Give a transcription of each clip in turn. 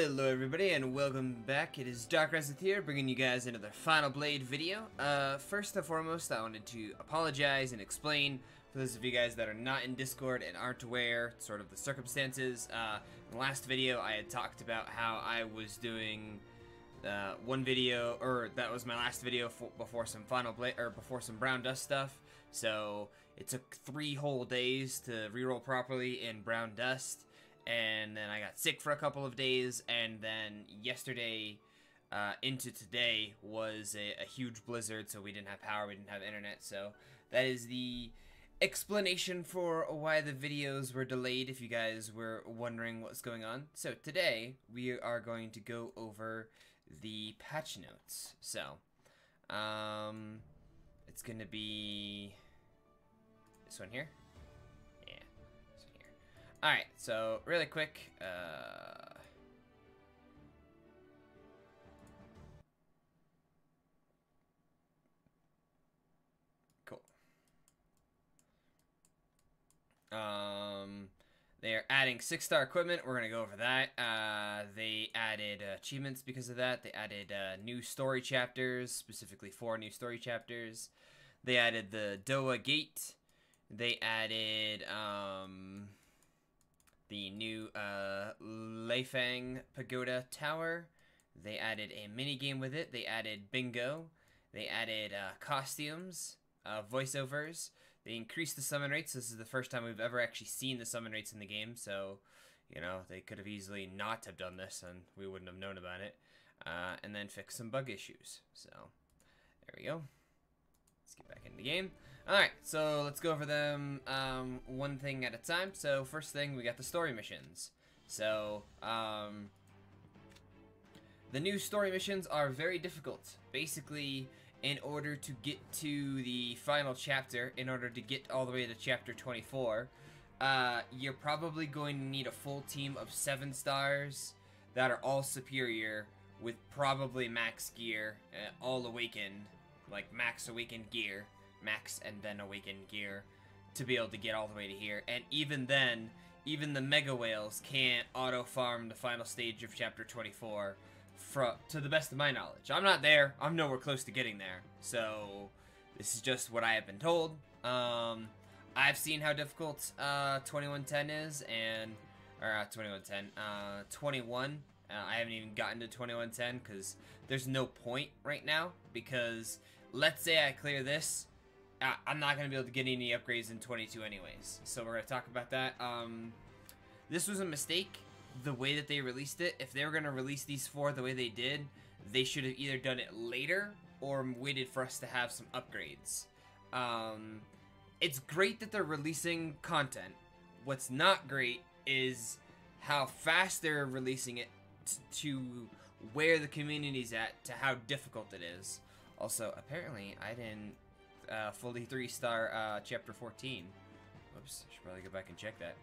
Hello everybody and welcome back. It is Dark Resident here, bringing you guys another Final Blade video. First and foremost, I wanted to apologize and explain for those of you guys that are not in Discord and aren't aware sort of the circumstances. In the last video I had talked about how I was doing one video, or that was my last video before some Final Blade, or before some Brown Dust stuff. So it took 3 whole days to reroll properly in Brown Dust. And then I got sick for a couple of days, and then yesterday into today was a huge blizzard, so we didn't have power, we didn't have internet, so that is the explanation for why the videos were delayed, if you guys were wondering what's going on. So today, we are going to go over the patch notes. So, it's going to be this one here. Alright, so really quick, cool. They're adding 6-star equipment. We're gonna go over that. They added achievements because of that. They added new story chapters, specifically 4 new story chapters. They added the Doa Gate. They added, the new Leifang Pagoda Tower. They added a mini game with it. They added bingo. They added costumes, voiceovers. They increased the summon rates. This is the first time we've ever actually seen the summon rates in the game, so, you know, they could have easily not have done this and we wouldn't have known about it. And then fix some bug issues. So, there we go. Let's get back in the game. Alright, so let's go over them one thing at a time. So first thing, we got the story missions. So, the new story missions are very difficult. Basically, in order to get to the final chapter, in order to get all the way to chapter 24, you're probably going to need a full team of 7 stars that are all superior with probably max gear, all awakened, like max awakened gear. Max and then awakened gear to be able to get all the way to here. And even then, even the Mega Whales can't auto-farm the final stage of Chapter 24 to the best of my knowledge. I'm not there. I'm nowhere close to getting there. So, this is just what I have been told. I've seen how difficult 2110 is, and... Or, 2110. 21. I haven't even gotten to 2110, because there's no point right now, because... Let's say I clear this, I'm not going to be able to get any upgrades in 22 anyways. So we're going to talk about that. This was a mistake, the way that they released it. If they were going to release these 4 the way they did, they should have either done it later or waited for us to have some upgrades. It's great that they're releasing content. What's not great is how fast they're releasing it to where the community's at, to how difficult it is. Also, apparently, I didn't fully 3-star Chapter 14. Whoops, I should probably go back and check that.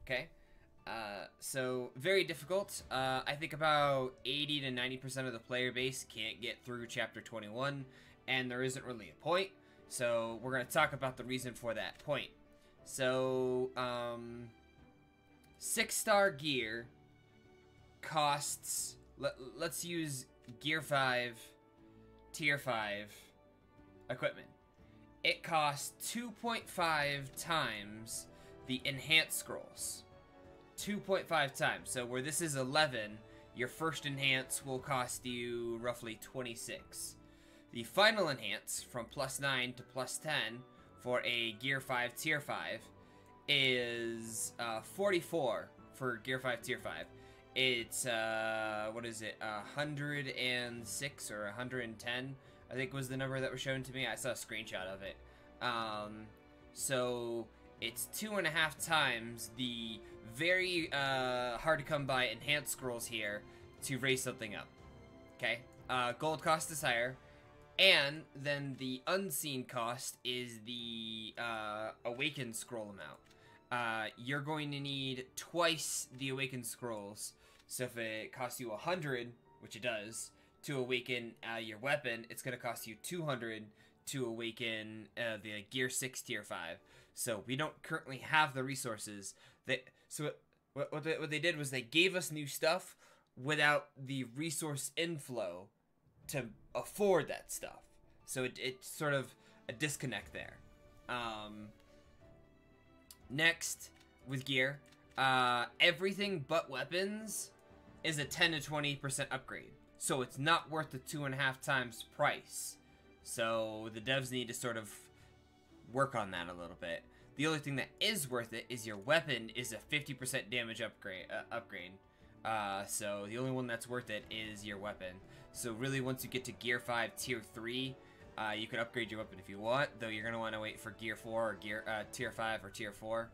Okay. So, very difficult. I think about 80 to 90% of the player base can't get through Chapter 21, and there isn't really a point. So, we're going to talk about the reason for that point. So, 6-star gear costs... Let's use Gear 5... Tier 5 equipment. It costs 2.5 times the enhanced scrolls. 2.5 times. So where this is 11, your first enhance will cost you roughly 26. The final enhance from +9 to +10 for a Gear 5 Tier 5 is 44 for Gear 5 Tier 5. It's, what is it, 106 or 110, I think was the number that was shown to me. I saw a screenshot of it. So, it's 2.5 times the very, hard to come by enhanced scrolls here to raise something up. Okay? Gold cost is higher. And then the unseen cost is the, awakened scroll amount. You're going to need twice the awakened scrolls. So if it costs you 100, which it does, to awaken your weapon, it's going to cost you 200 to awaken the Gear 6 Tier 5. So we don't currently have the resources that... So what they did was they gave us new stuff without the resource inflow to afford that stuff. So it's sort of a disconnect there. Next, with gear, everything but weapons is a 10 to 20% upgrade. So it's not worth the 2.5 times price. So the devs need to sort of work on that a little bit. The only thing that is worth it is your weapon is a 50% damage upgrade. So the only one that's worth it is your weapon. So really, once you get to Gear 5 Tier 3, you can upgrade your weapon if you want, though you're going to want to wait for Gear 4 or Tier 5 or Tier 4.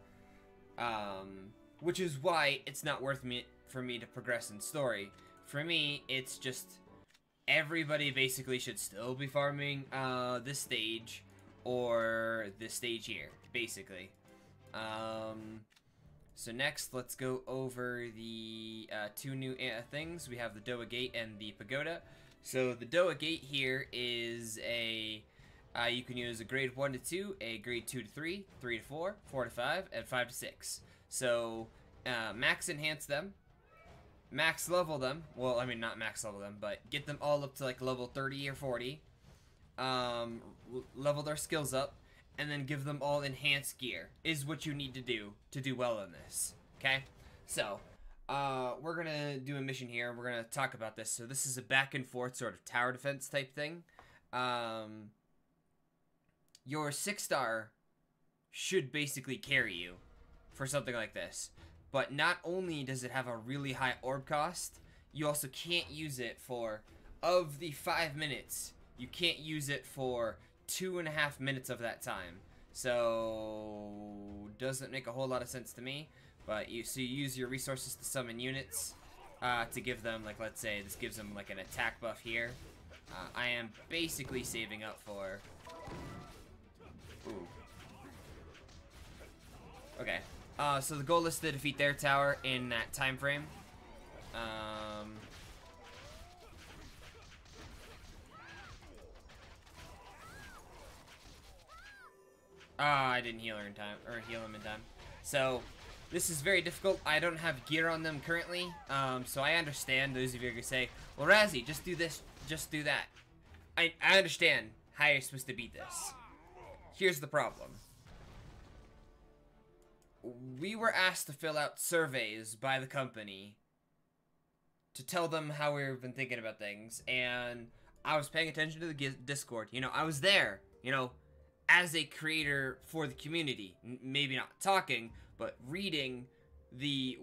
Which is why it's not worth for me to progress in story. For me, it's just everybody basically should still be farming this stage or this stage here, basically. So next, let's go over the two new things. We have the Doa Gate and the Pagoda. So the Doa Gate here is a, you can use a grade 1 to 2, a grade 2 to 3, 3 to 4, 4 to 5, and 5 to 6. So max enhance them, max level them, well, I mean not max level them, but get them all up to like level 30 or 40, level their skills up, and then give them all enhanced gear, is what you need to do well in this, okay? So, we're gonna do a mission here, and we're gonna talk about this. So this is a back and forth sort of tower defense type thing. Your 6-star should basically carry you for something like this. But not only does it have a really high orb cost, you also can't use it for, of the 5 minutes, you can't use it for 2.5 minutes of that time. So, doesn't make a whole lot of sense to me. But you use your resources to summon units to give them, like, let's say this gives them like an attack buff here. I am basically saving up for. Ooh. Okay. So the goal is to defeat their tower in that time frame. I didn't heal her in time, or heal him in time. So this is very difficult. I don't have gear on them currently, so I understand those of you who say, well, Razzie, just do this, just do that. I understand how you're supposed to beat this. Here's the problem. We were asked to fill out surveys by the company to tell them how we've been thinking about things, and I was paying attention to the Discord. You know, I was there, you know, as a creator for the community. Maybe not talking, but reading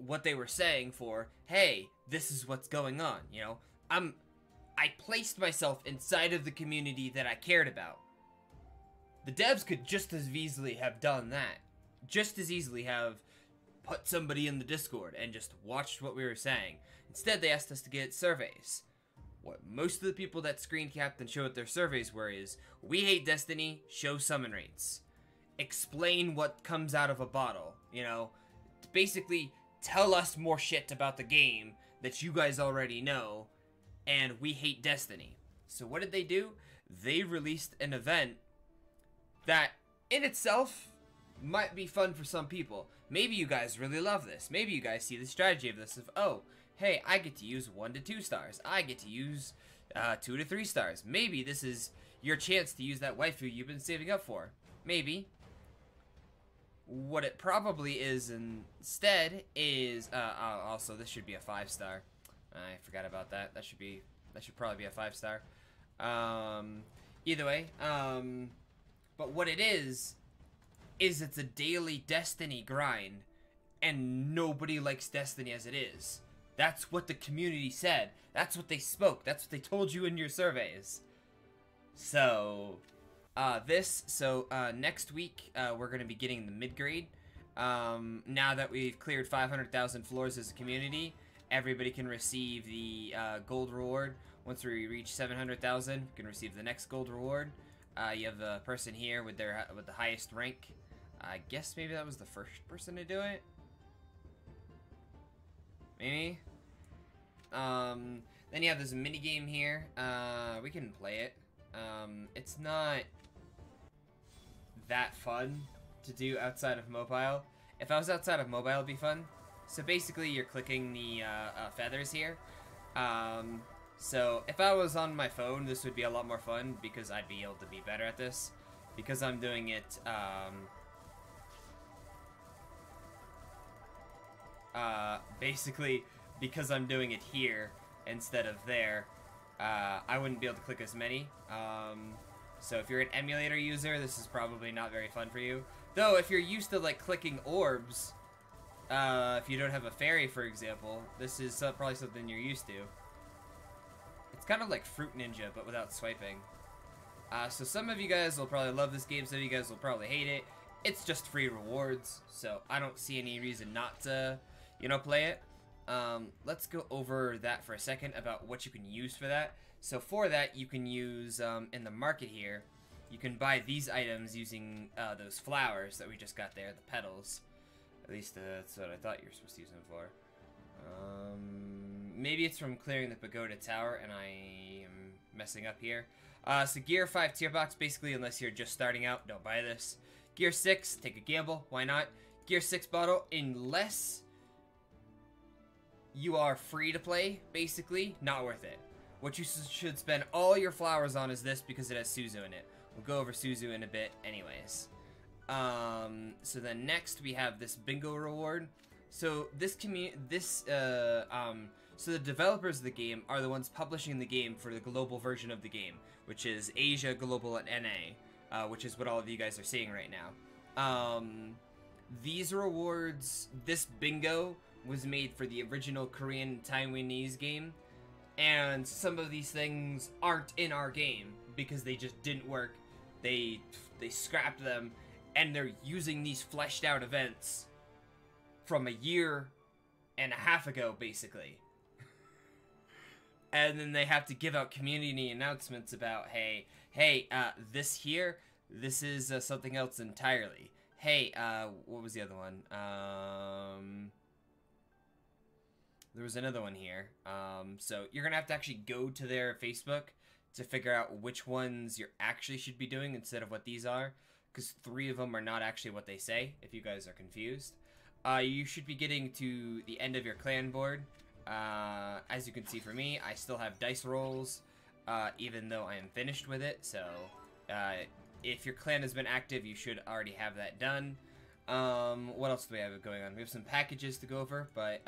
what they were saying for, hey, this is what's going on, you know. I placed myself inside of the community that I cared about. The devs could just as easily have done that. Just as easily have put somebody in the Discord and just watched what we were saying. Instead, they asked us to get surveys. What most of the people that screen capped and showed their surveys were is, we hate Destiny, show summon rates. Explain what comes out of a bottle, you know. Basically, tell us more shit about the game that you guys already know, and we hate Destiny. So what did they do? They released an event that, in itself, might be fun for some people. Maybe you guys really love this. Maybe you guys see the strategy of this of, oh, hey, I get to use 1 to 2 stars. I get to use 2 to 3 stars. Maybe this is your chance to use that waifu you've been saving up for. Maybe. What it probably is instead is, also this should be a 5-star. I forgot about that. That should probably be a 5-star. Either way, but what it is it's a daily Destiny grind, and nobody likes Destiny as it is. That's what the community said. That's what they spoke. That's what they told you in your surveys. So, next week, we're going to be getting the mid-grade. Now that we've cleared 500,000 floors as a community, everybody can receive the gold reward. Once we reach 700,000, we can receive the next gold reward. You have the person here with the highest rank. I guess maybe that was the first person to do it. Maybe. Then you have this mini game here. We can play it. It's not that fun to do outside of mobile. If I was outside of mobile, it'd be fun. So basically, you're clicking the feathers here. So if I was on my phone, this would be a lot more fun because I'd be able to be better at this. Because I'm doing it, basically, because I'm doing it here instead of there, I wouldn't be able to click as many. So if you're an emulator user, this is probably not very fun for you. Though, if you're used to, like, clicking orbs, if you don't have a fairy, for example, this is probably something you're used to. It's kind of like Fruit Ninja, but without swiping. So some of you guys will probably love this game, some of you guys will probably hate it. It's just free rewards, so I don't see any reason not to, you know, play it. Let's go over that for a second about what you can use for that. So for that, you can use, in the market here, you can buy these items using those flowers that we just got there, the petals. At least that's what I thought you were supposed to use them for. Maybe it's from clearing the Pagoda Tower, and I am messing up here. So Gear 5 tier box, basically, unless you're just starting out, don't buy this. Gear 6, take a gamble, why not? Gear 6 bottle, unless you are free to play, basically, not worth it. What you should spend all your flowers on is this because it has Suzu in it. We'll go over Suzu in a bit anyways. So then next we have this bingo reward. So so the developers of the game are the ones publishing the game for the global version of the game, which is Asia, Global, and NA, which is what all of you guys are seeing right now. These rewards, this bingo was made for the original Korean Taiwanese game, and some of these things aren't in our game because they just didn't work. They scrapped them, and they're using these fleshed out events from a year and a half ago, basically. And then they have to give out community announcements about, hey, this here, this is something else entirely. Hey, what was the other one? There was another one here. So you're gonna have to actually go to their Facebook to figure out which ones you actually should be doing instead of what these are, because 3 of them are not actually what they say, if you guys are confused. You should be getting to the end of your clan board. As you can see for me, I still have dice rolls, even though I am finished with it, so if your clan has been active, you should already have that done. What else do we have going on? We have some packages to go over, but,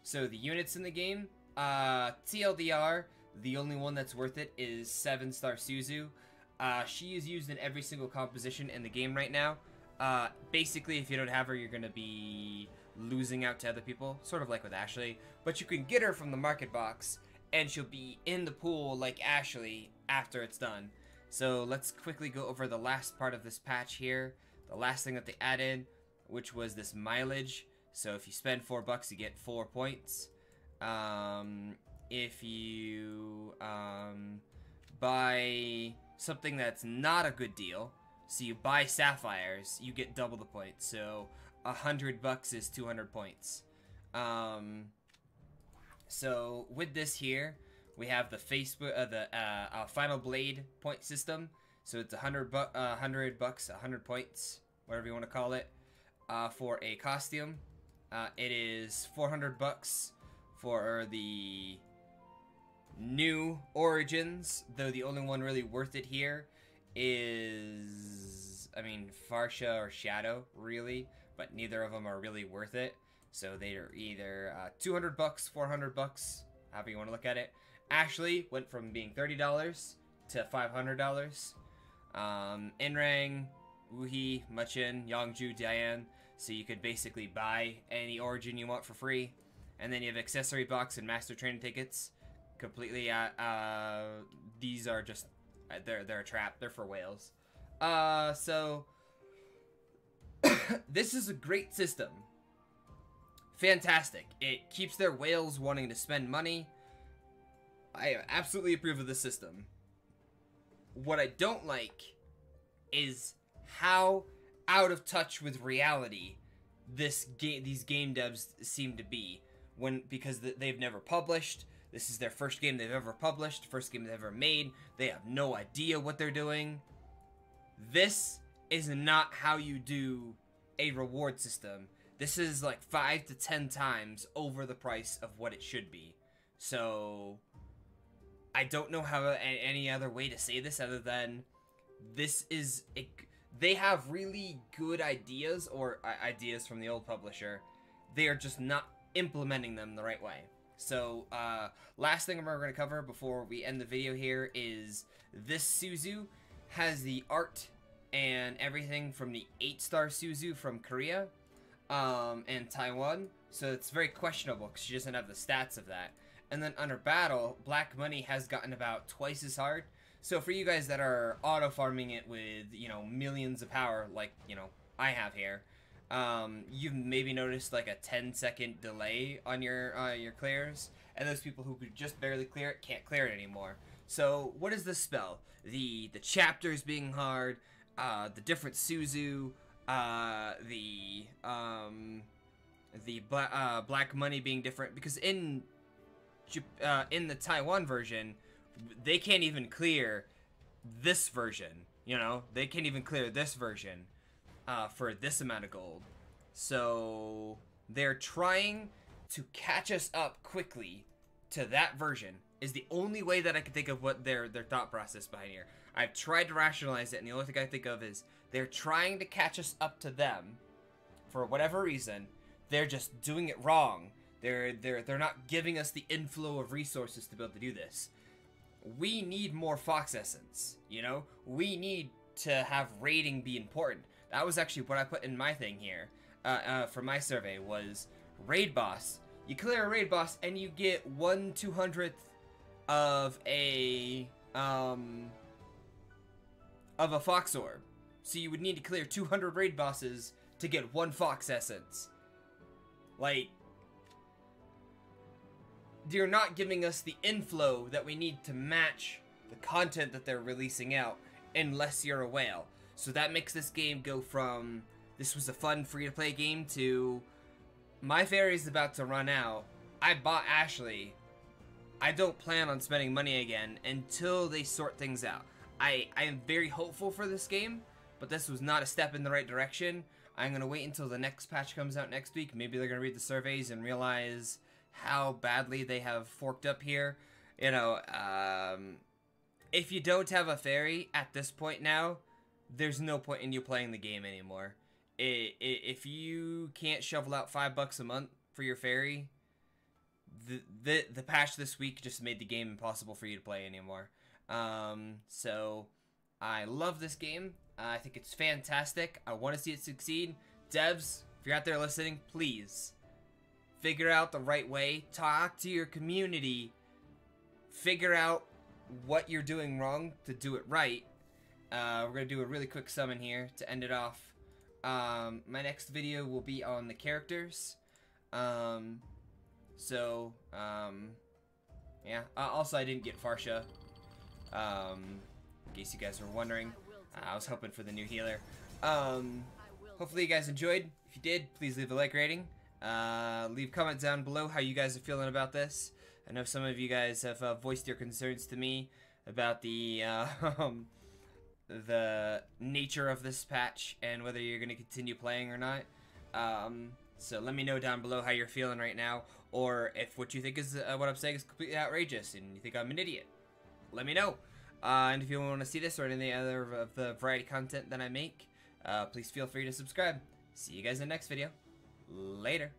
so the units in the game, TLDR, the only one that's worth it is 7-star Suzu. She is used in every single composition in the game right now. Basically, if you don't have her, you're gonna be losing out to other people, sort of like with Ashley. But you can get her from the market box, and she'll be in the pool like Ashley after it's done. So let's quickly go over the last part of this patch here. The last thing that they added, which was this mileage. So if you spend $4, you get 4 points. If you buy something that's not a good deal, so you buy sapphires, you get double the points. So $100 is 200 points. So with this here, we have the Final Blade point system. So it's $100, 100 points, whatever you want to call it, for a costume. It is $400 for the new Origins, though the only one really worth it here is, I mean, Farsha or Shadow, really, but neither of them are really worth it. So they are either $200, $400, however you want to look at it. Ashley went from being $30 to $500. Inrang, Woohee, Muchin, Yongju, Diane. So you could basically buy any Origin you want for free. And then you have accessory box and master training tickets. Completely, these are just, they're a trap. They're for whales. So, this is a great system. Fantastic. It keeps their whales wanting to spend money. I absolutely approve of this system. What I don't like is how out of touch with reality these game devs seem to be, because they've never published. This is their first game they've ever published, first game they've ever made. They have no idea what they're doing. This is not how you do a reward system. This is like 5 to 10 times over the price of what it should be. So I don't know how any other way to say this other than this is they have really good ideas, or ideas from the old publisher. They are just not implementing them the right way. So last thing we're going to cover before we end the video here is this Suzu has the art and everything from the 8-star Suzu from Korea and Taiwan, so it's very questionable because she doesn't have the stats of that. And then under battle, Black Money has gotten about twice as hard. So for you guys that are auto farming it with, you know, millions of power, like, you know, I have here, you've maybe noticed like a 10-second delay on your clears, and those people who could just barely clear it can't clear it anymore. So what does this spell? The chapters being hard, the different Suzu, the Black Money being different, because in the Taiwan version, they can't even clear this version, you know? They can't even clear this version for this amount of gold. So they're trying to catch us up quickly to that version is the only way that I can think of what their thought process behind here. I've tried to rationalize it, and the only thing I think of is they're trying to catch us up to them for whatever reason. They're just doing it wrong. They're not giving us the inflow of resources to be able to do this. We need more Fox Essence, you know? We need to have raiding be important. That was actually what I put in my thing here, for my survey, was raid boss. You clear a raid boss and you get 1/200th of a Fox Orb. So you would need to clear 200 raid bosses to get 1 Fox Essence. Like, you're not giving us the inflow that we need to match the content that they're releasing out unless you're a whale. So that makes this game go from, this was a fun free-to-play game, to, my fairy's about to run out. I bought Ashley. I don't plan on spending money again until they sort things out. I am very hopeful for this game, but this was not a step in the right direction. I'm going to wait until the next patch comes out next week. Maybe they're going to read the surveys and realize how badly they have forked up here. You know, if you don't have a fairy at this point now, there's no point in you playing the game anymore. If you can't shovel out $5 a month for your fairy, the patch this week just made the game impossible for you to play anymore. So I love this game. I think it's fantastic. I want to see it succeed. Devs, if you're out there listening, please figure out the right way. Talk to your community. Figure out what you're doing wrong to do it right. We're going to do a really quick summon here to end it off. My next video will be on the characters. Yeah. Also, I didn't get Farsha. In case you guys were wondering. I was hoping for the new healer. Hopefully you guys enjoyed. If you did, please leave a like rating. Leave comments down below how you guys are feeling about this. I know some of you guys have voiced your concerns to me about the nature of this patch and whether you're going to continue playing or not. So let me know down below how you're feeling right now, or if what you think is what I'm saying is completely outrageous and you think I'm an idiot. Let me know. And if you want to see this or any other of the variety content that I make, please feel free to subscribe. See you guys in the next video. Later.